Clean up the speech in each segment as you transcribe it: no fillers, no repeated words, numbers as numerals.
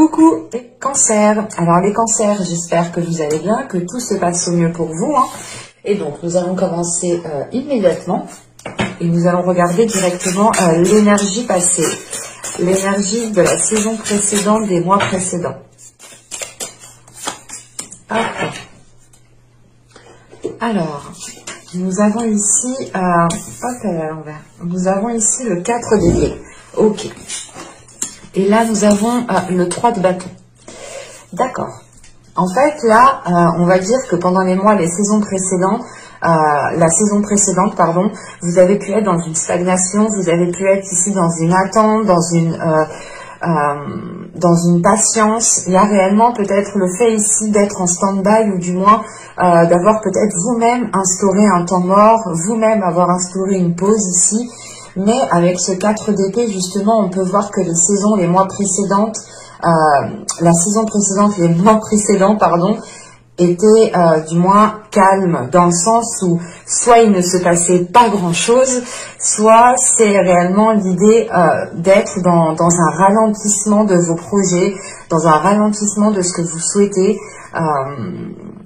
Coucou les cancers. Alors les cancers, j'espère que vous allez bien, que tout se passe au mieux pour vous. Et donc nous allons commencer immédiatement et nous allons regarder directement l'énergie passée, l'énergie de la saison précédente, des mois précédents. Hop. Alors, nous avons ici, hop, elle est à l'envers. Nous avons ici le 4 d'épée. Ok. Et là, nous avons le 3 de bâton. D'accord. En fait, là, on va dire que pendant les mois, les saisons précédentes, la saison précédente, pardon, vous avez pu être dans une stagnation, vous avez pu être ici dans une attente, dans une patience. Il y a réellement peut-être le fait ici d'être en stand-by ou du moins d'avoir peut-être vous-même instauré un temps mort, vous-même avoir instauré une pause ici. Mais avec ce 4 d'épée, justement, on peut voir que les saisons, les mois précédentes, la saison précédente, les mois précédents, pardon, étaient du moins calmes, dans le sens où soit il ne se passait pas grand-chose, soit c'est réellement l'idée d'être dans un ralentissement de vos projets, dans un ralentissement de ce que vous souhaitez.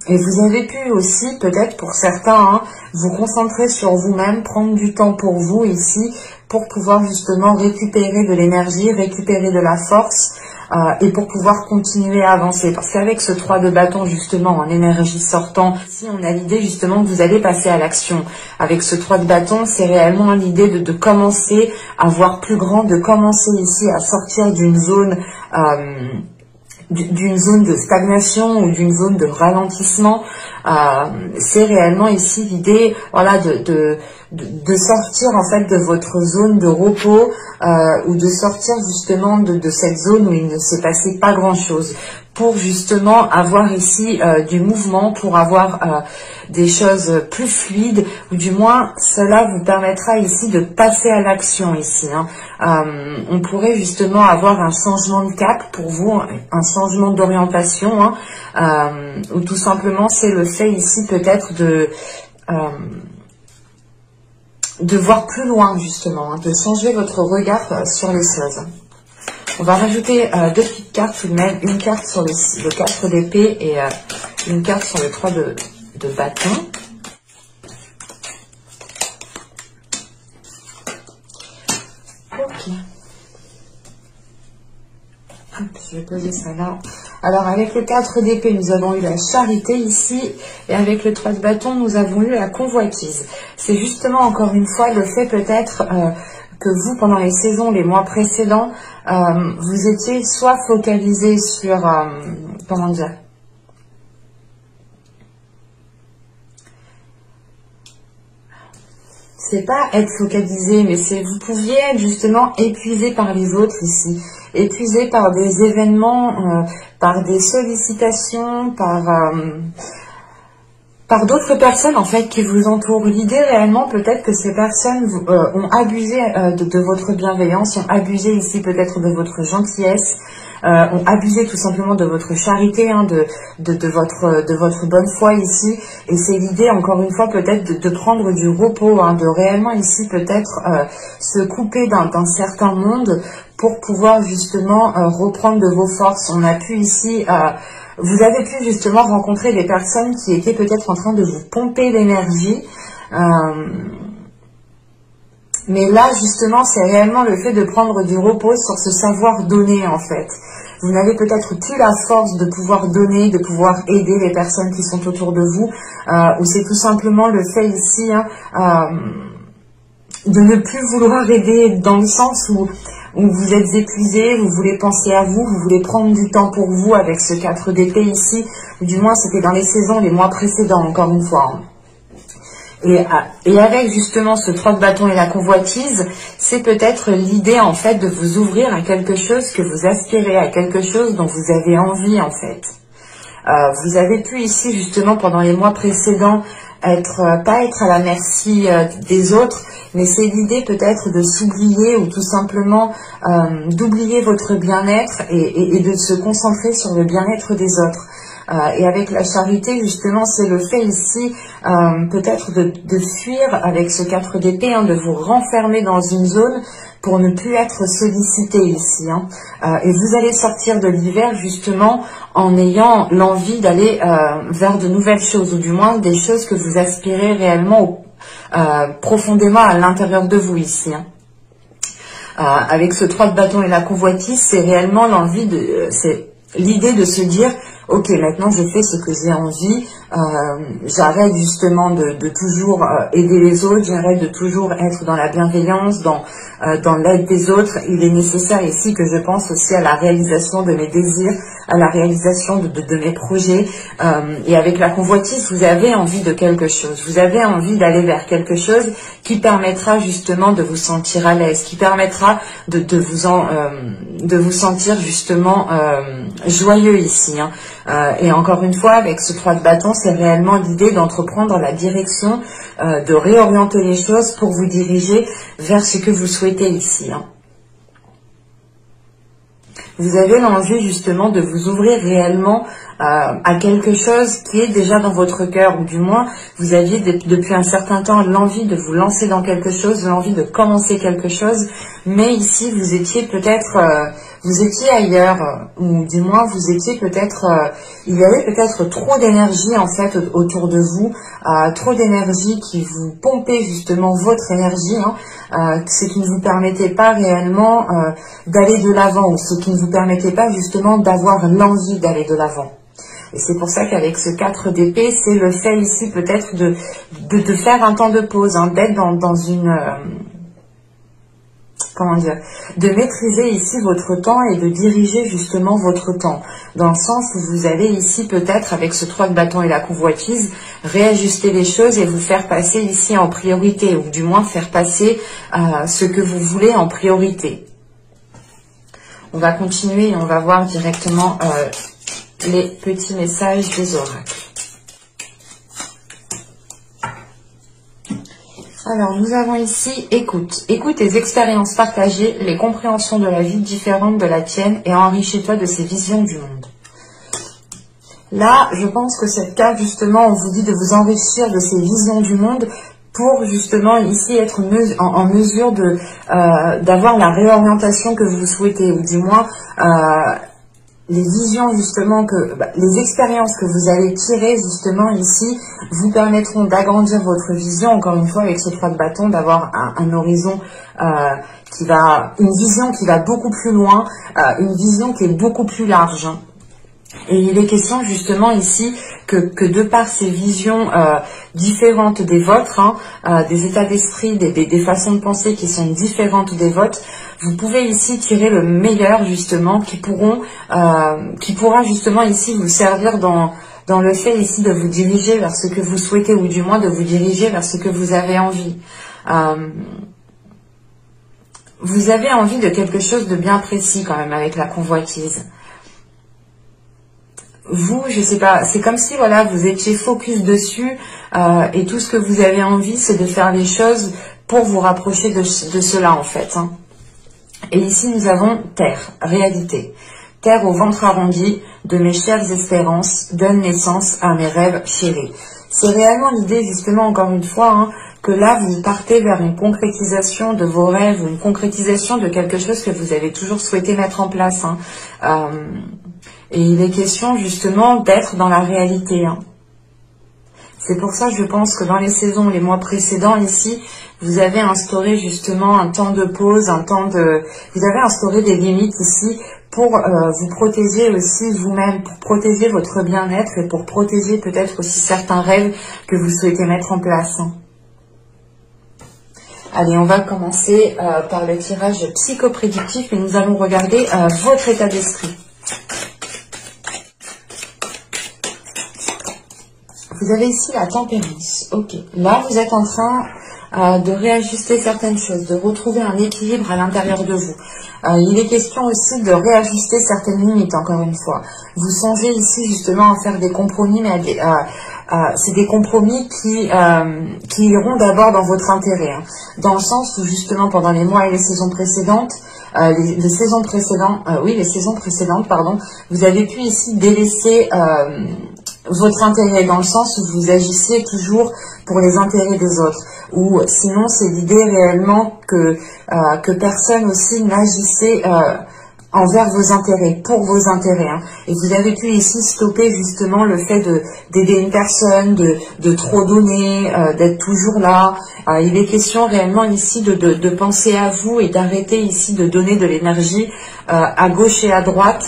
Et vous avez pu aussi, peut-être pour certains, vous concentrer sur vous-même, prendre du temps pour vous ici, pour pouvoir justement récupérer de l'énergie, récupérer de la force, et pour pouvoir continuer à avancer. Parce qu'avec ce 3 de bâton, justement, en énergie sortant, si on a l'idée justement que vous allez passer à l'action. Avec ce 3 de bâton, c'est réellement l'idée de commencer à voir plus grand, de commencer ici à sortir d'une zone de stagnation ou d'une zone de ralentissement. C'est réellement ici l'idée, voilà, de sortir en fait de votre zone de repos ou de sortir justement de cette zone où il ne s'est passé pas grand chose, pour justement avoir ici du mouvement, pour avoir des choses plus fluides, ou du moins cela vous permettra ici de passer à l'action ici. On pourrait justement avoir un changement de cap pour vous, un changement d'orientation, ou tout simplement c'est le fait ici peut-être de voir plus loin justement, de changer votre regard sur les choses. On va rajouter deux petites cartes tout de même, une carte sur le 4 d'épée et une carte sur le 3 de bâton. Ok. Hop, je vais poser ça là. Alors avec le 4 d'épée, nous avons eu la charité ici, et avec le 3 de bâton, nous avons eu la convoitise. C'est justement encore une fois le fait peut-être que vous, pendant les saisons, les mois précédents, vous étiez soit focalisé sur, comment dire, c'est pas être focalisé, mais c'est vous pouviez être justement épuisé par les autres ici, épuisé par des événements, par des sollicitations, par d'autres personnes en fait qui vous entourent. L'idée réellement peut-être que ces personnes ont abusé de votre bienveillance, ont abusé ici peut-être de votre gentillesse, ont abusé tout simplement de votre charité, de votre bonne foi ici. Et c'est l'idée encore une fois peut-être de prendre du repos, de réellement ici peut-être se couper d'un certain monde pour pouvoir justement reprendre de vos forces. On a pu ici... vous avez pu justement rencontrer des personnes qui étaient peut-être en train de vous pomper l'énergie. Mais là, justement, c'est réellement le fait de prendre du repos sur ce savoir donner, en fait. Vous n'avez peut-être plus la force de pouvoir donner, de pouvoir aider les personnes qui sont autour de vous. Ou c'est tout simplement le fait ici de ne plus vouloir aider dans le sens où vous êtes épuisé, vous voulez penser à vous, vous voulez prendre du temps pour vous avec ce 4 d'épée ici, ou du moins c'était dans les saisons, les mois précédents, encore une fois. Et avec justement ce 3 de bâton et la convoitise, c'est peut-être l'idée en fait de vous ouvrir à quelque chose que vous aspirez, à quelque chose dont vous avez envie en fait. Vous avez pu ici justement pendant les mois précédents pas être à la merci des autres, mais c'est l'idée peut-être de s'oublier ou tout simplement d'oublier votre bien-être et de se concentrer sur le bien-être des autres. Et avec la charité, justement, c'est le fait ici peut-être de fuir avec ce 4 d'épée, de vous renfermer dans une zone pour ne plus être sollicité ici. Hein. Et vous allez sortir de l'hiver justement en ayant l'envie d'aller vers de nouvelles choses, ou du moins des choses que vous aspirez réellement profondément à l'intérieur de vous ici. Hein. Avec ce 3 de bâton et la convoitise, c'est réellement l'envie de... c'est l'idée de se dire, ok, maintenant je fais ce que j'ai envie, j'arrête justement de toujours aider les autres, j'arrête de toujours être dans la bienveillance, dans l'aide des autres. Il est nécessaire ici que je pense aussi à la réalisation de mes désirs, à la réalisation de mes projets. Et avec la convoitise, vous avez envie de quelque chose, vous avez envie d'aller vers quelque chose qui permettra justement de vous sentir à l'aise, qui permettra de vous sentir justement joyeux ici. Hein. Et encore une fois, avec ce 3 de bâton, c'est réellement l'idée d'entreprendre la direction, de réorienter les choses pour vous diriger vers ce que vous souhaitez ici. Hein. Vous avez l'envie justement de vous ouvrir réellement à quelque chose qui est déjà dans votre cœur, ou du moins vous aviez depuis un certain temps l'envie de vous lancer dans quelque chose, l'envie de commencer quelque chose, mais ici vous étiez peut-être, vous étiez ailleurs, ou du moins vous étiez peut-être, il y avait peut-être trop d'énergie en fait autour de vous, trop d'énergie qui vous pompait justement votre énergie, hein, ce qui ne vous permettait pas réellement d'aller de l'avant, ou ce qui ne vous permettait pas justement d'avoir l'envie d'aller de l'avant. Et c'est pour ça qu'avec ce 4 d'épée, c'est le fait ici peut-être de faire un temps de pause, hein, d'être dans une... comment dire, de maîtriser ici votre temps et de diriger justement votre temps. Dans le sens où vous allez ici peut-être, avec ce 3 de bâton et la convoitise, réajuster les choses et vous faire passer ici en priorité, ou du moins faire passer ce que vous voulez en priorité. On va continuer et on va voir directement les petits messages des oracles. Alors, nous avons ici écoute. Écoute tes expériences partagées, les compréhensions de la vie différentes de la tienne et enrichis-toi de ces visions du monde. Là, je pense que cette carte, justement, on vous dit de vous enrichir de ces visions du monde pour justement ici être en mesure d'avoir la réorientation que vous souhaitez, ou du moins les visions justement les expériences que vous allez tirer justement ici vous permettront d'agrandir votre vision, encore une fois avec ce 3 de bâton, d'avoir un horizon une vision qui va beaucoup plus loin, une vision qui est beaucoup plus large. Et il est question justement ici que de par ces visions différentes des vôtres, des états d'esprit, des façons de penser qui sont différentes des vôtres, vous pouvez ici tirer le meilleur justement qui pourra justement ici vous servir dans le fait ici de vous diriger vers ce que vous souhaitez, ou du moins de vous diriger vers ce que vous avez envie. Vous avez envie de quelque chose de bien précis quand même avec la convoitise. Vous, je sais pas, c'est comme si voilà, vous étiez focus dessus et tout ce que vous avez envie, c'est de faire les choses pour vous rapprocher de cela en fait. Hein. Et ici, nous avons terre, réalité. Terre au ventre arrondi, de mes chères espérances, donne naissance à mes rêves chéris. C'est réellement l'idée, justement, encore une fois, hein, que là, vous partez vers une concrétisation de vos rêves, ou une concrétisation de quelque chose que vous avez toujours souhaité mettre en place. Hein. Et il est question, justement, d'être dans la réalité. Hein. C'est pour ça, je pense que dans les saisons, les mois précédents, ici, vous avez instauré justement un temps de pause, vous avez instauré des limites ici pour vous protéger aussi vous-même, pour protéger votre bien-être et pour protéger peut-être aussi certains rêves que vous souhaitez mettre en place. Allez, on va commencer par le tirage psychoprédictif et nous allons regarder votre état d'esprit. Vous avez ici la tempérance. Ok. Là, vous êtes en train de réajuster certaines choses, de retrouver un équilibre à l'intérieur de vous. Il est question aussi de réajuster certaines limites, encore une fois. Vous songez ici justement à faire des compromis, mais c'est des compromis qui iront d'abord dans votre intérêt. Hein, dans le sens où justement pendant les mois et les saisons précédentes, les saisons précédentes, vous avez pu ici délaisser votre intérêt, dans le sens où vous agissiez toujours pour les intérêts des autres. Ou sinon, c'est l'idée réellement que personne aussi n'agissait envers vos intérêts, pour vos intérêts. Hein. Et vous avez pu ici stopper justement le fait d'aider une personne, de trop donner, d'être toujours là. Il est question réellement ici de penser à vous et d'arrêter ici de donner de l'énergie à gauche et à droite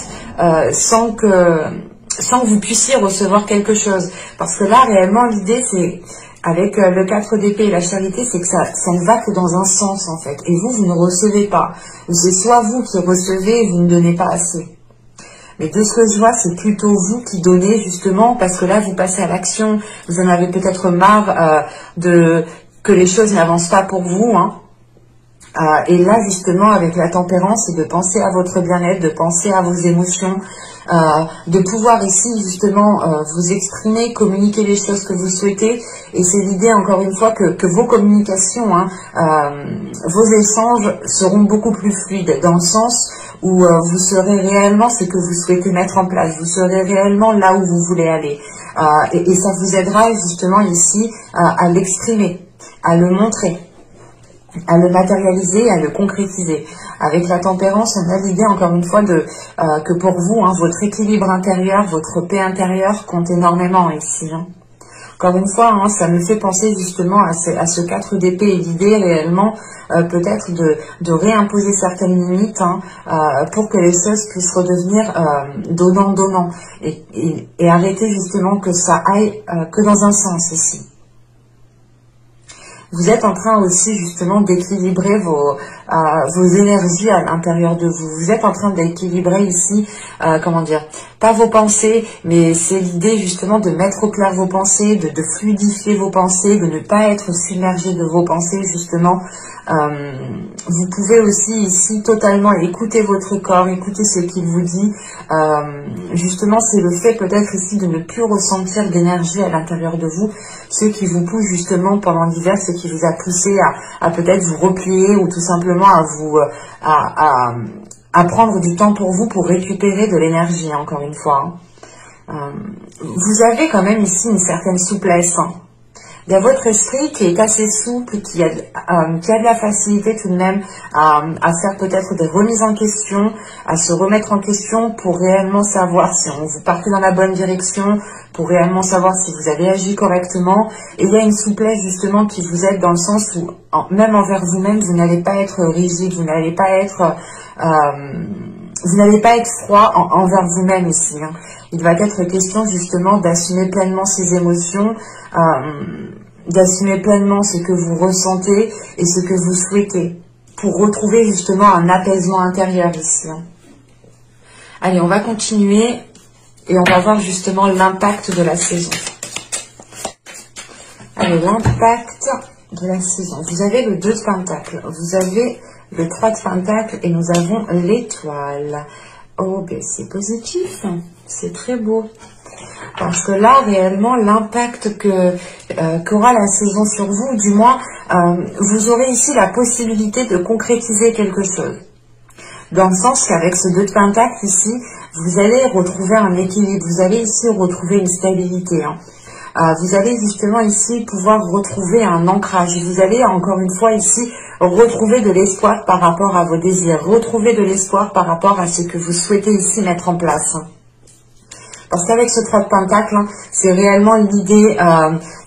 sans que vous puissiez recevoir quelque chose. Parce que là, réellement, l'idée, c'est, avec le 4 d'épée et la charité, c'est que ça ne va que dans un sens, en fait. Et vous ne recevez pas. Ou c'est soit vous qui recevez et vous ne donnez pas assez. Mais de ce que je vois, c'est plutôt vous qui donnez, justement, parce que là, vous passez à l'action. Vous en avez peut-être marre que les choses n'avancent pas pour vous, hein. Et là, justement, avec la tempérance, c'est de penser à votre bien-être, de penser à vos émotions, de pouvoir ici, justement, vous exprimer, communiquer les choses que vous souhaitez. Et c'est l'idée, encore une fois, que vos communications, hein, vos échanges seront beaucoup plus fluides, dans le sens où vous serez réellement ce que vous souhaitez mettre en place. Vous serez réellement là où vous voulez aller. Et ça vous aidera, justement, ici, à l'exprimer, à le montrer, à le matérialiser, à le concrétiser. Avec la tempérance, on a l'idée encore une fois que pour vous, hein, votre équilibre intérieur, votre paix intérieure compte énormément ici. Hein. Encore une fois, hein, ça me fait penser justement à ce 4 d'épée et l'idée réellement peut-être de réimposer certaines limites, hein, pour que les choses puissent redevenir donnant-donnant et arrêter justement que ça aille que dans un sens ici. Vous êtes en train aussi justement d'équilibrer vos énergies à l'intérieur de vous. Vous êtes en train d'équilibrer ici, comment dire, pas vos pensées, mais c'est l'idée justement de mettre au clair vos pensées, de fluidifier vos pensées, de ne pas être submergé de vos pensées justement. Vous pouvez aussi ici totalement écouter votre corps, écouter ce qu'il vous dit. Justement, c'est le fait peut-être ici de ne plus ressentir d'énergie à l'intérieur de vous, ce qui vous pousse justement pendant l'hiver, ce qui vous a poussé à peut-être vous replier ou tout simplement à prendre du temps pour vous pour récupérer de l'énergie, encore une fois. Vous avez quand même ici une certaine souplesse. Hein. Il y a votre esprit qui est assez souple, qui a de la facilité tout de même à faire peut-être des remises en question, à se remettre en question pour réellement savoir si vous partez dans la bonne direction, pour réellement savoir si vous avez agi correctement. Et il y a une souplesse justement qui vous aide dans le sens où, même envers vous-même, vous n'allez pas être rigide, vous n'allez pas être froid envers vous-même ici. Hein. Il va être question justement d'assumer pleinement ses émotions, d'assumer pleinement ce que vous ressentez et ce que vous souhaitez, pour retrouver justement un apaisement intérieur ici. Hein. Allez, on va continuer et on va voir justement l'impact de la saison. Allez, l'impact de la saison. Vous avez le 2 de Pentacles, vous avez le 3 de Pentacles et nous avons l'étoile. Oh, ben c'est positif, c'est très beau. Parce que là, réellement, l'impact qu'aura la saison sur vous, du moins, vous aurez ici la possibilité de concrétiser quelque chose. Dans le sens qu'avec ce 2 de Pentacles ici, vous allez retrouver un équilibre, vous allez ici retrouver une stabilité. Hein. Vous allez justement ici pouvoir retrouver un ancrage. Vous allez encore une fois ici retrouver de l'espoir par rapport à vos désirs, retrouver de l'espoir par rapport à ce que vous souhaitez ici mettre en place. Parce qu'avec ce 3 de Pentacle, hein, c'est réellement l'idée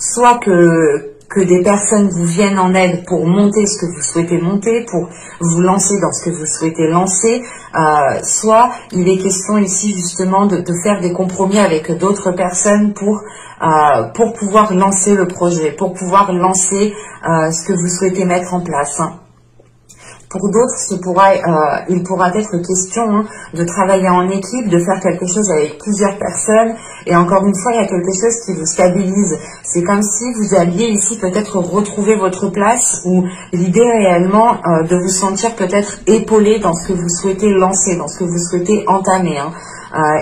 soit que des personnes vous viennent en aide pour monter ce que vous souhaitez monter, pour vous lancer dans ce que vous souhaitez lancer, soit il est question ici justement de faire des compromis avec d'autres personnes pour pouvoir lancer le projet, pour pouvoir lancer ce que vous souhaitez mettre en place. Hein. Pour d'autres, il pourra être question, hein, de travailler en équipe, de faire quelque chose avec plusieurs personnes. Et encore une fois, il y a quelque chose qui vous stabilise. C'est comme si vous alliez ici peut-être retrouver votre place, ou l'idée réellement de vous sentir peut-être épaulé dans ce que vous souhaitez lancer, dans ce que vous souhaitez entamer. Hein.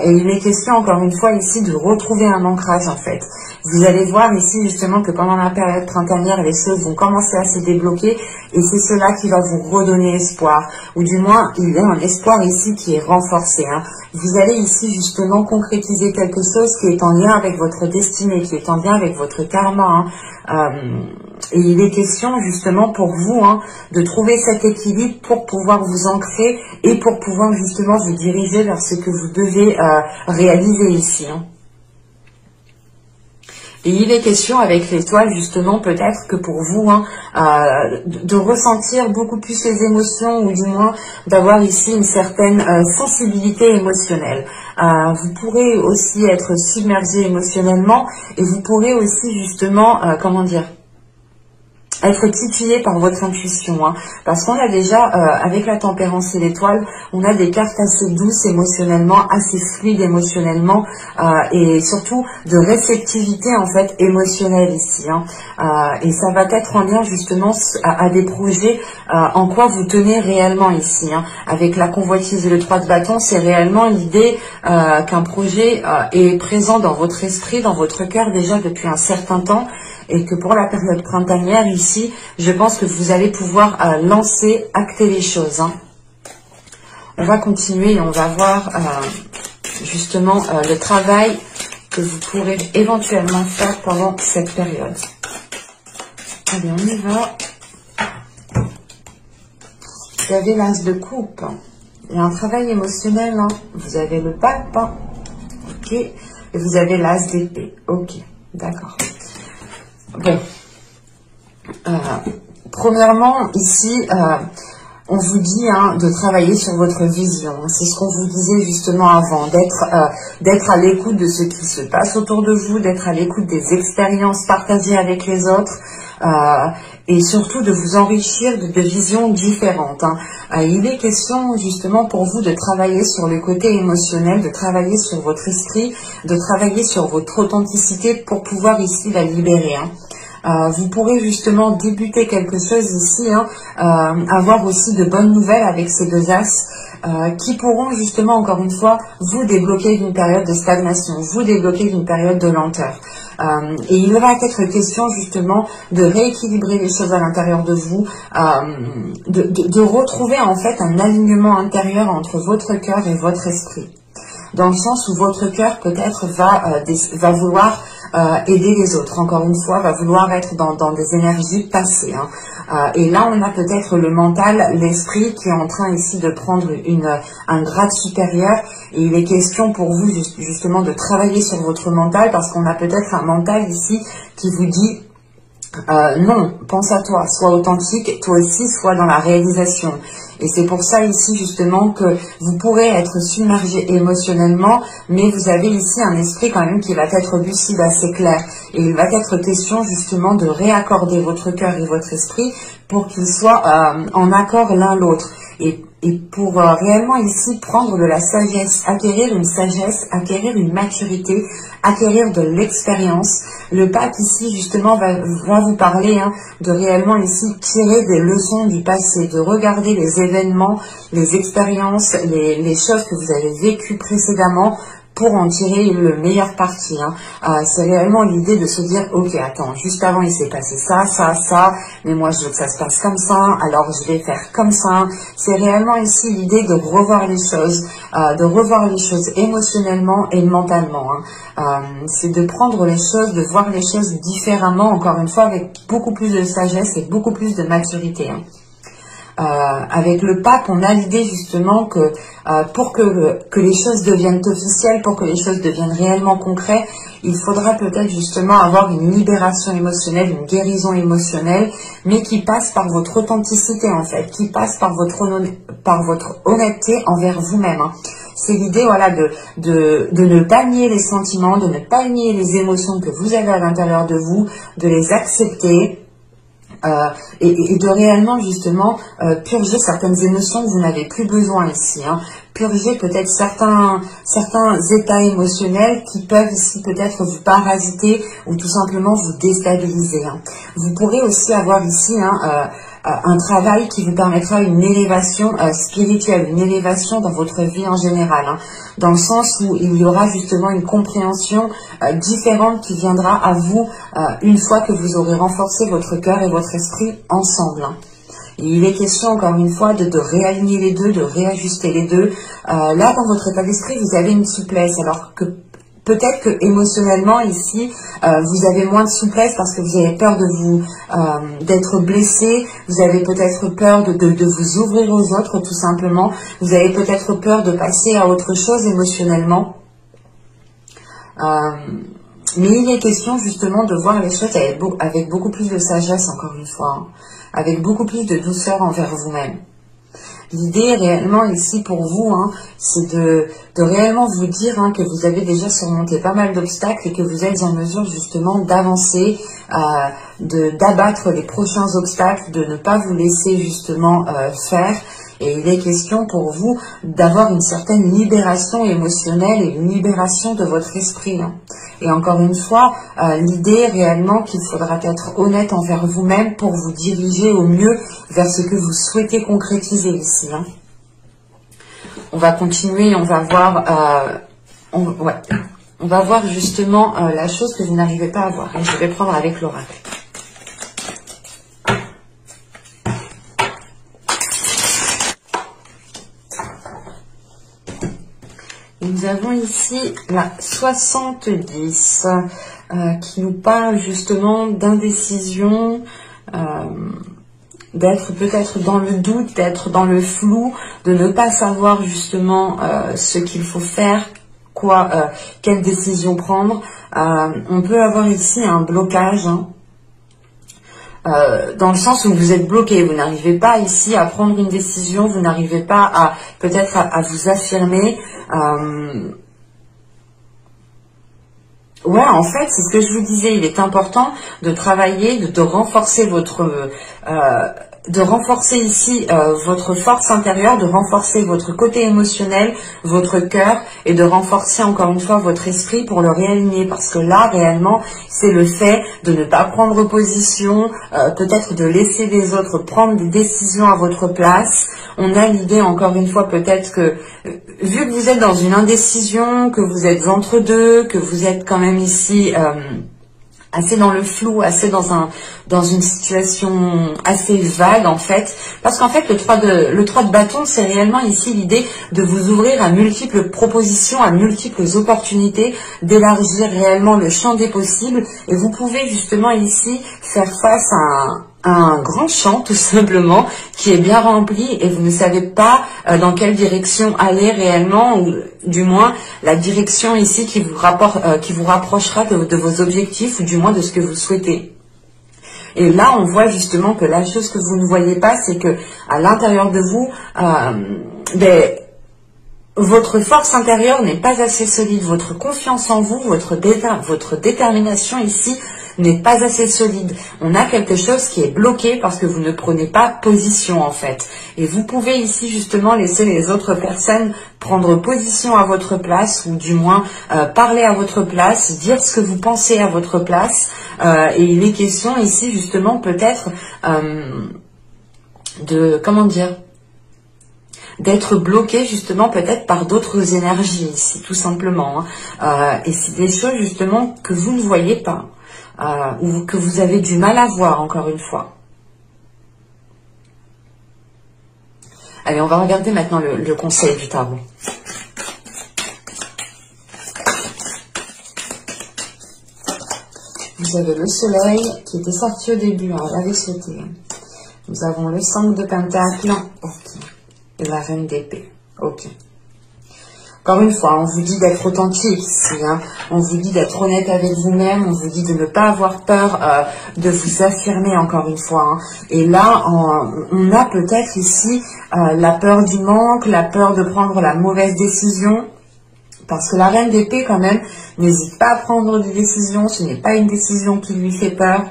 Et il est question encore une fois ici de retrouver un ancrage en fait. Vous allez voir ici justement que pendant la période printanière, les choses vont commencer à se débloquer et c'est cela qui va vous redonner espoir. Ou du moins, il y a un espoir ici qui est renforcé. Hein. Vous allez ici justement concrétiser quelque chose qui est en lien avec votre destinée, qui est en lien avec votre karma. Hein. Et il est question justement pour vous de trouver cet équilibre pour pouvoir vous ancrer et pour pouvoir justement vous diriger vers ce que vous devez réaliser ici. Hein. Et il est question avec l'étoile justement peut-être que pour vous de ressentir beaucoup plus les émotions ou du moins d'avoir ici une certaine sensibilité émotionnelle. Vous pourrez aussi être submergé émotionnellement et vous pourrez aussi justement, être titillé par votre intuition, hein, parce qu'on a déjà, avec la tempérance et l'étoile, on a des cartes assez douces émotionnellement, assez fluides émotionnellement, et surtout de réceptivité en fait émotionnelle ici, hein, et ça va être en lien justement à des projets en quoi vous tenez réellement ici, hein. Avec la convoitise et le 3 de bâton, c'est réellement l'idée qu'un projet est présent dans votre esprit, dans votre cœur déjà depuis un certain temps, et que pour la période printanière ici, je pense que vous allez pouvoir lancer, acter les choses. Hein. On va continuer et on va voir justement le travail que vous pourrez éventuellement faire pendant cette période. Allez, on y va. Vous avez l'as de coupe. Il y a un travail émotionnel. Hein. Vous avez le pape. Hein. Ok. Et vous avez l'as d'épée. Ok. D'accord. Bon, premièrement, ici, on vous dit de travailler sur votre vision. C'est ce qu'on vous disait justement avant, d'être à l'écoute de ce qui se passe autour de vous, d'être à l'écoute des expériences partagées avec les autres, et surtout de vous enrichir de visions différentes. Il est question justement pour vous de travailler sur le côté émotionnel, de travailler sur votre esprit, de travailler sur votre authenticité pour pouvoir ici la libérer. Vous pourrez justement débuter quelque chose ici, avoir aussi de bonnes nouvelles avec ces deux as qui pourront justement encore une fois vous débloquer d'une période de stagnation, vous débloquer d'une période de lenteur. Et il va être question justement de rééquilibrer les choses à l'intérieur de vous, de retrouver en fait un alignement intérieur entre votre cœur et votre esprit. Dans le sens où votre cœur peut-être va vouloir aider les autres, encore une fois, va vouloir être dans des énergies passées. Et là, on a peut-être le mental, l'esprit qui est en train ici de prendre un grade supérieur. Et il est question pour vous justement de travailler sur votre mental parce qu'on a peut-être un mental ici qui vous dit non, pense à toi, sois authentique, toi aussi, sois dans la réalisation. Et c'est pour ça ici justement que vous pourrez être submergé émotionnellement, mais vous avez ici un esprit quand même qui va être lucide, assez clair. Et il va être question justement de réaccorder votre cœur et votre esprit pour qu'ils soient en accord l'un l'autre. Et pour réellement ici prendre de la sagesse, acquérir une sagesse, acquérir une maturité, acquérir de l'expérience. Le pape ici justement va vous parler de réellement ici tirer des leçons du passé, de regarder les événements, les expériences, les choses que vous avez vécues précédemment pour en tirer le meilleur parti. C'est réellement l'idée de se dire, ok, attends, juste avant il s'est passé ça, mais moi je veux que ça se passe comme ça, alors je vais faire comme ça. C'est réellement ici l'idée de revoir les choses émotionnellement et mentalement. C'est de prendre les choses, de voir les choses différemment, encore une fois, avec beaucoup plus de sagesse et beaucoup plus de maturité. Avec le pape, on a l'idée justement que pour que les choses deviennent officielles, pour que les choses deviennent réellement concrètes, il faudra peut-être justement avoir une libération émotionnelle, une guérison émotionnelle, mais qui passe par votre authenticité en fait, qui passe par votre honnêteté envers vous-même. C'est l'idée voilà, de ne pas nier les sentiments, de ne pas nier les émotions que vous avez à l'intérieur de vous, de les accepter. Et de réellement justement purger certaines émotions que vous n'avez plus besoin ici. Purger peut-être certains états émotionnels qui peuvent ici peut-être vous parasiter ou tout simplement vous déstabiliser. Vous pourrez aussi avoir ici un travail qui vous permettra une élévation spirituelle, une élévation dans votre vie en général, hein, dans le sens où il y aura justement une compréhension différente qui viendra à vous une fois que vous aurez renforcé votre cœur et votre esprit ensemble, hein. Et il est question encore une fois de réaligner les deux, de réajuster les deux. Là, dans votre état d'esprit, vous avez une souplesse, alors que peut-être que émotionnellement ici, vous avez moins de souplesse parce que vous avez peur de vous d'être blessé, vous avez peut-être peur de vous ouvrir aux autres tout simplement, vous avez peut-être peur de passer à autre chose émotionnellement. Mais il est question justement de voir les choses avec beaucoup plus de sagesse encore une fois, hein, avec beaucoup plus de douceur envers vous-même. L'idée réellement ici pour vous, hein, c'est de réellement vous dire, hein, que vous avez déjà surmonté pas mal d'obstacles et que vous êtes en mesure justement d'avancer, d'abattre les prochains obstacles, de ne pas vous laisser justement faire. Et il est question pour vous d'avoir une certaine libération émotionnelle et une libération de votre esprit, hein. Et encore une fois, l'idée réellement qu'il faudra être honnête envers vous-même pour vous diriger au mieux vers ce que vous souhaitez concrétiser ici, hein. On va continuer, on va voir, on va voir justement la chose que vous n'arrivez pas à voir. Et je vais prendre avec l'oracle. Nous avons ici la 70 qui nous parle justement d'indécision, d'être peut-être dans le doute, d'être dans le flou, de ne pas savoir justement ce qu'il faut faire, quelle décision prendre. On peut avoir ici un blocage, hein, dans le sens où vous êtes bloqué, vous n'arrivez pas ici à prendre une décision, vous n'arrivez pas à peut-être à vous affirmer. Ouais, en fait, c'est ce que je vous disais, il est important de travailler, de renforcer de renforcer ici votre force intérieure, de renforcer votre côté émotionnel, votre cœur, et de renforcer encore une fois votre esprit pour le réaligner, parce que là, réellement, c'est le fait de ne pas prendre position, peut-être de laisser les autres prendre des décisions à votre place. On a l'idée, encore une fois, peut-être que, vu que vous êtes dans une indécision, que vous êtes entre deux, que vous êtes quand même ici assez dans le flou, assez dans une situation assez vague en fait, parce qu'en fait le 3 de bâton, c'est réellement ici l'idée de vous ouvrir à multiples propositions, à multiples opportunités, d'élargir réellement le champ des possibles, et vous pouvez justement ici faire face à un grand champ tout simplement qui est bien rempli et vous ne savez pas dans quelle direction aller réellement, ou du moins la direction ici qui vous rapprochera de vos objectifs, ou du moins de ce que vous souhaitez. Et là on voit justement que la chose que vous ne voyez pas, c'est que à l'intérieur de vous, votre force intérieure n'est pas assez solide, votre confiance en vous, votre détermination ici n'est pas assez solide. On a quelque chose qui est bloqué parce que vous ne prenez pas position en fait. Et vous pouvez ici justement laisser les autres personnes prendre position à votre place, ou du moins parler à votre place, dire ce que vous pensez à votre place. Et il est question ici justement peut-être d'être bloqué justement peut-être par d'autres énergies ici, tout simplement, hein. Et c'est des choses justement que vous ne voyez pas, ou que vous avez du mal à voir, encore une fois. Allez, on va regarder maintenant le conseil du tarot. Vous avez le soleil qui était sorti au début, hein, on l'avait sauté. Nous avons le 5 de Pentacle, ok, et la Reine d'épée, ok. Encore une fois, on vous dit d'être authentique ici, hein. On vous dit d'être honnête avec vous-même, on vous dit de ne pas avoir peur de vous affirmer, encore une fois, hein. Et là, on a peut-être ici la peur du manque, la peur de prendre la mauvaise décision, parce que la Reine d'épée, quand même, n'hésite pas à prendre des décisions, ce n'est pas une décision qui lui fait peur.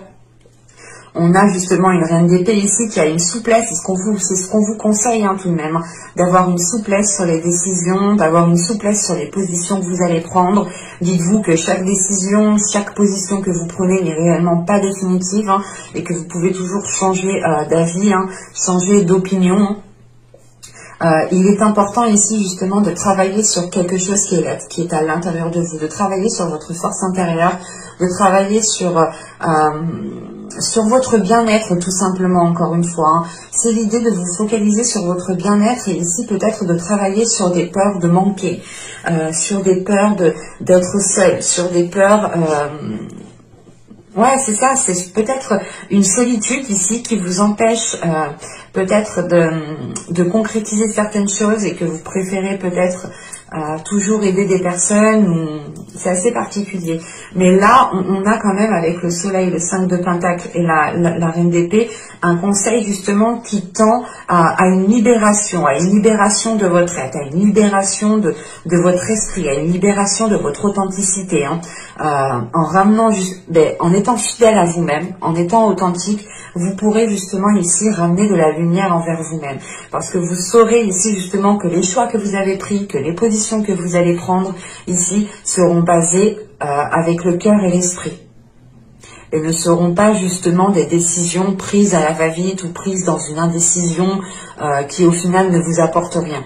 On a justement une reine d'épée ici qui a une souplesse, c'est ce qu'on vous conseille hein, tout de même, hein, d'avoir une souplesse sur les décisions, d'avoir une souplesse sur les positions que vous allez prendre. Dites-vous que chaque décision, chaque position que vous prenez n'est réellement pas définitive hein, et que vous pouvez toujours changer d'avis, hein, changer d'opinion. Il est important ici justement de travailler sur quelque chose qui est à l'intérieur de vous, de travailler sur votre force intérieure, de travailler sur votre bien-être tout simplement, encore une fois. Hein. C'est l'idée de vous focaliser sur votre bien-être et ici peut-être de travailler sur des peurs de manquer, sur des peurs d'être seul, sur des peurs... Ouais, c'est ça, c'est peut-être une solitude ici qui vous empêche peut-être de concrétiser certaines choses et que vous préférez peut-être toujours aider des personnes. C'est assez particulier. Mais là, on a quand même avec le soleil, le 5 de Pentacle et la reine d'épée, un conseil justement qui tend à une libération de votre être, à une libération de votre esprit, à une libération de votre authenticité. Hein. En ramenant, en étant fidèle à vous-même, en étant authentique, vous pourrez justement ici ramener de la lumière envers vous-même. Parce que vous saurez ici justement que les choix que vous avez pris, que les positions que vous allez prendre ici seront basées avec le cœur et l'esprit. Et ne seront pas justement des décisions prises à la va-vite ou prises dans une indécision qui au final ne vous apporte rien.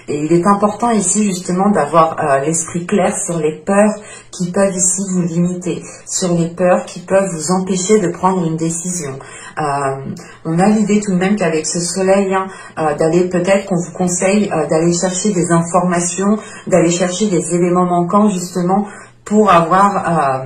Et il est important ici justement d'avoir l'esprit clair sur les peurs qui peuvent ici vous limiter, sur les peurs qui peuvent vous empêcher de prendre une décision. On a l'idée tout de même qu'avec ce soleil, hein, d'aller peut-être qu'on vous conseille d'aller chercher des informations, d'aller chercher des éléments manquants justement pour avoir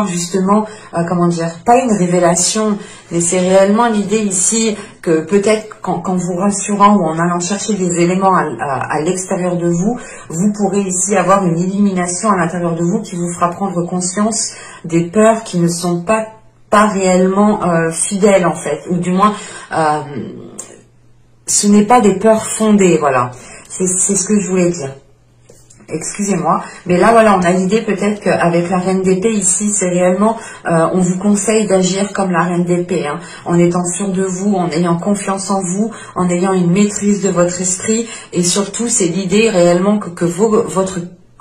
justement, comment dire, pas une révélation, mais c'est réellement l'idée ici que peut-être qu'en vous rassurant ou en allant chercher des éléments à l'extérieur de vous, vous pourrez ici avoir une illumination à l'intérieur de vous qui vous fera prendre conscience des peurs qui ne sont pas réellement fidèles en fait, ou du moins ce n'est pas des peurs fondées, voilà, c'est ce que je voulais dire. Excusez-moi, mais là voilà, on a l'idée peut-être qu'avec la reine d'épée ici, c'est réellement, on vous conseille d'agir comme la reine d'épée, hein, en étant sûr de vous, en ayant confiance en vous, en ayant une maîtrise de votre esprit, et surtout c'est l'idée réellement que votre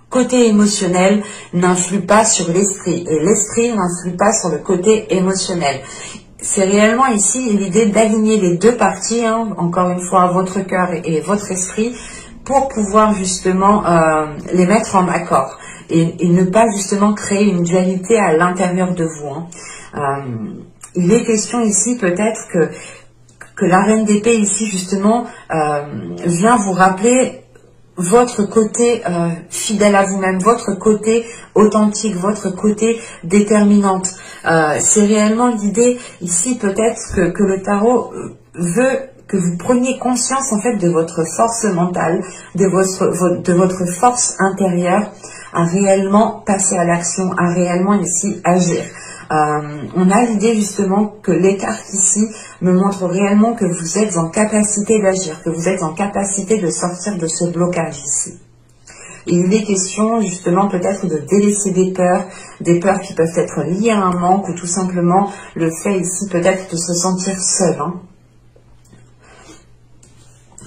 côté émotionnel n'influe pas sur l'esprit, et l'esprit n'influe pas sur le côté émotionnel. C'est réellement ici l'idée d'aligner les deux parties, hein, encore une fois, votre cœur et votre esprit, pour pouvoir justement les mettre en accord et ne pas justement créer une dualité à l'intérieur de vous. Hein. Il est question ici peut-être que la reine d'épée ici justement vient vous rappeler votre côté fidèle à vous-même, votre côté authentique, votre côté déterminante. C'est réellement l'idée ici peut-être que le tarot veut que vous preniez conscience en fait de votre force mentale, de votre force intérieure à réellement passer à l'action, à réellement ici agir. On a l'idée justement que les cartes ici me montrent réellement que vous êtes en capacité d'agir, que vous êtes en capacité de sortir de ce blocage ici. Et il est question justement peut-être de délaisser des peurs qui peuvent être liées à un manque ou tout simplement le fait ici peut-être de se sentir seul. Hein.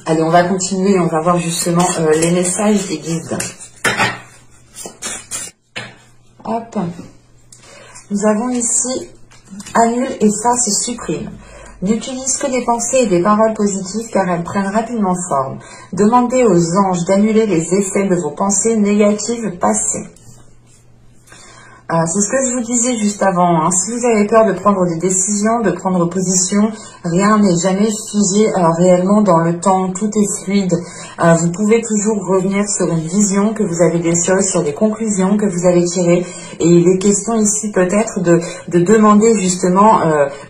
Allez, on va continuer, on va voir justement les messages des guides. Hop. Nous avons ici annule, efface et supprime. N'utilise que des pensées et des paroles positives car elles prennent rapidement forme. Demandez aux anges d'annuler les effets de vos pensées négatives passées. C'est ce que je vous disais juste avant. Hein. Si vous avez peur de prendre des décisions, de prendre position, rien n'est jamais figé réellement dans le temps. Tout est fluide. Vous pouvez toujours revenir sur une vision que vous avez des choses, sur des conclusions que vous avez tirées. Et il est question ici peut-être de demander justement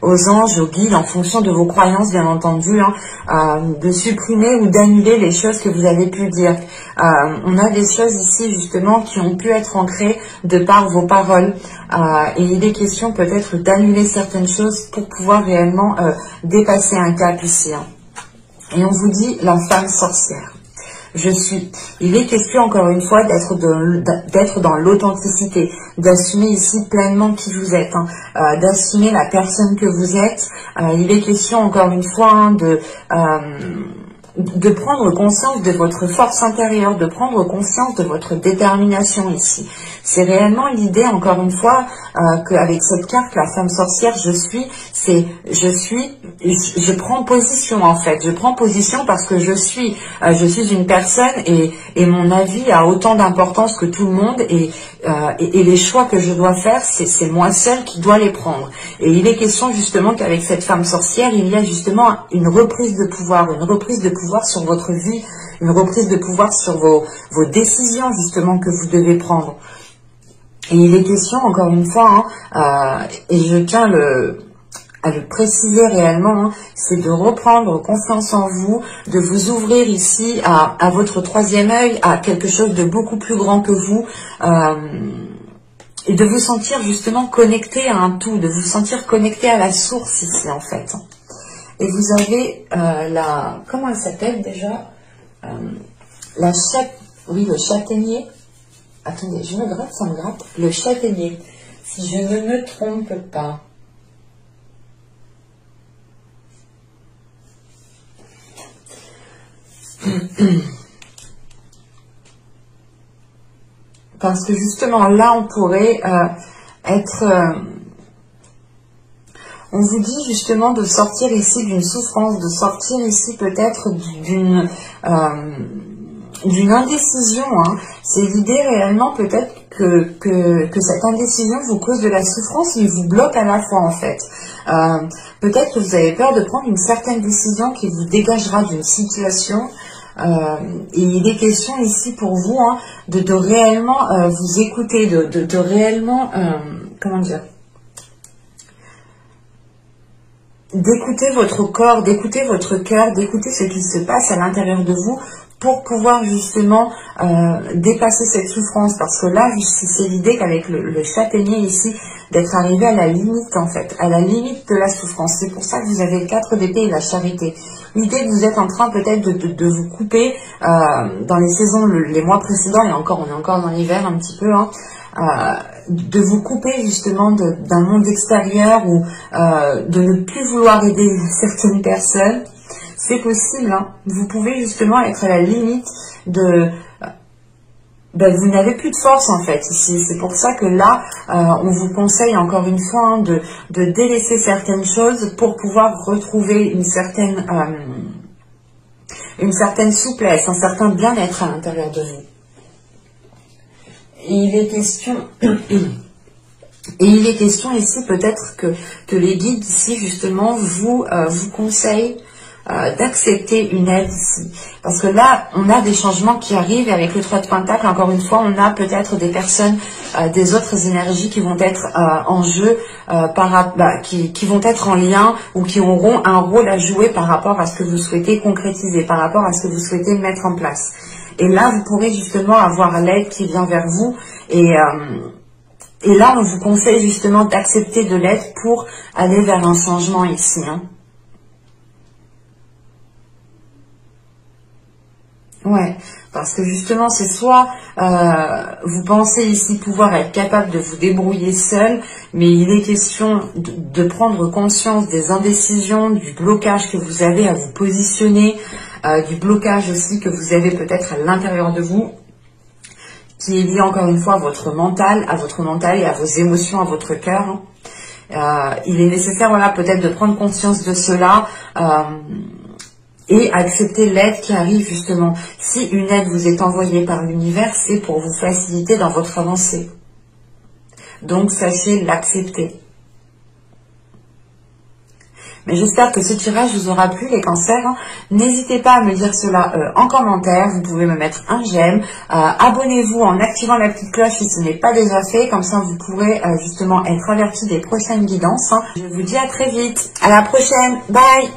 aux anges, aux guides, en fonction de vos croyances bien entendu, hein, de supprimer ou d'annuler les choses que vous avez pu dire. On a des choses ici justement qui ont pu être ancrées de par vos paroles. Et il est question peut-être d'annuler certaines choses pour pouvoir réellement dépasser un cap ici. Hein. Et on vous dit la femme sorcière. je suis. Il est question encore une fois d'être dans l'authenticité, d'assumer ici pleinement qui vous êtes, hein, d'assumer la personne que vous êtes. Il est question encore une fois de prendre conscience de votre force intérieure, de prendre conscience de votre détermination ici. C'est réellement l'idée, encore une fois, qu'avec cette carte, la femme sorcière, je prends position en fait. Je prends position parce que je suis une personne et mon avis a autant d'importance que tout le monde et les choix que je dois faire, c'est moi seule qui dois les prendre. Et il est question justement qu'avec cette femme sorcière, il y a justement une reprise de pouvoir sur votre vie, une reprise de pouvoir sur vos décisions justement que vous devez prendre. Et il est question, encore une fois, et je tiens à le préciser réellement, c'est de reprendre confiance en vous, de vous ouvrir ici à votre troisième œil, à quelque chose de beaucoup plus grand que vous, et de vous sentir justement connecté à un tout, de vous sentir connecté à la source ici en fait. Et vous avez comment elle s'appelle déjà, oui, le châtaignier. Attendez, je me gratte, ça me gratte. Le châtaignier, si je ne me trompe pas. Parce que justement, là, on pourrait on vous dit justement de sortir ici d'une souffrance, de sortir ici peut-être d'une indécision. Hein. C'est l'idée réellement peut-être que cette indécision vous cause de la souffrance et vous bloque à la fois en fait. Peut-être que vous avez peur de prendre une certaine décision qui vous dégagera d'une situation. Et il est question ici pour vous de réellement vous écouter, de réellement, comment dire, d'écouter votre corps, d'écouter votre cœur, d'écouter ce qui se passe à l'intérieur de vous pour pouvoir justement dépasser cette souffrance. Parce que là, c'est l'idée qu'avec le châtaignier ici, d'être arrivé à la limite en fait, à la limite de la souffrance. C'est pour ça que vous avez le 4 d'épée et la charité. L'idée que vous êtes en train peut-être de vous couper dans les saisons, les mois précédents, et encore, on est encore dans l'hiver un petit peu, de vous couper justement d'un monde extérieur ou de ne plus vouloir aider certaines personnes. C'est possible, hein. Vous pouvez justement être à la limite vous n'avez plus de force en fait ici. C'est pour ça que là, on vous conseille encore une fois de délaisser certaines choses pour pouvoir retrouver une certaine souplesse, un certain bien-être à l'intérieur de vous. Et il est question ici peut-être que les guides ici justement vous conseillent d'accepter une aide ici. Parce que là, on a des changements qui arrivent et avec le 3 de Pentacle, encore une fois, on a peut-être des personnes, des autres énergies qui vont être en jeu, qui vont être en lien ou qui auront un rôle à jouer par rapport à ce que vous souhaitez concrétiser, par rapport à ce que vous souhaitez mettre en place. Et là, vous pourrez justement avoir l'aide qui vient vers vous et là, on vous conseille justement d'accepter de l'aide pour aller vers un changement ici, hein. Ouais, parce que justement, c'est soit vous pensez ici pouvoir être capable de vous débrouiller seul, mais il est question de prendre conscience des indécisions, du blocage que vous avez à vous positionner, du blocage aussi que vous avez peut-être à l'intérieur de vous, qui est lié encore une fois à votre mental et à vos émotions, à votre cœur. Il est nécessaire, voilà, peut-être de prendre conscience de cela. Et accepter l'aide qui arrive justement. Si une aide vous est envoyée par l'univers, c'est pour vous faciliter dans votre avancée. Donc sachez l'accepter. Mais j'espère que ce tirage vous aura plu, les cancers. N'hésitez pas à me dire cela en commentaire. Vous pouvez me mettre un j'aime. Abonnez-vous en activant la petite cloche si ce n'est pas déjà fait. Comme ça, vous pourrez justement être averti des prochaines guidances. Je vous dis à très vite. À la prochaine. Bye.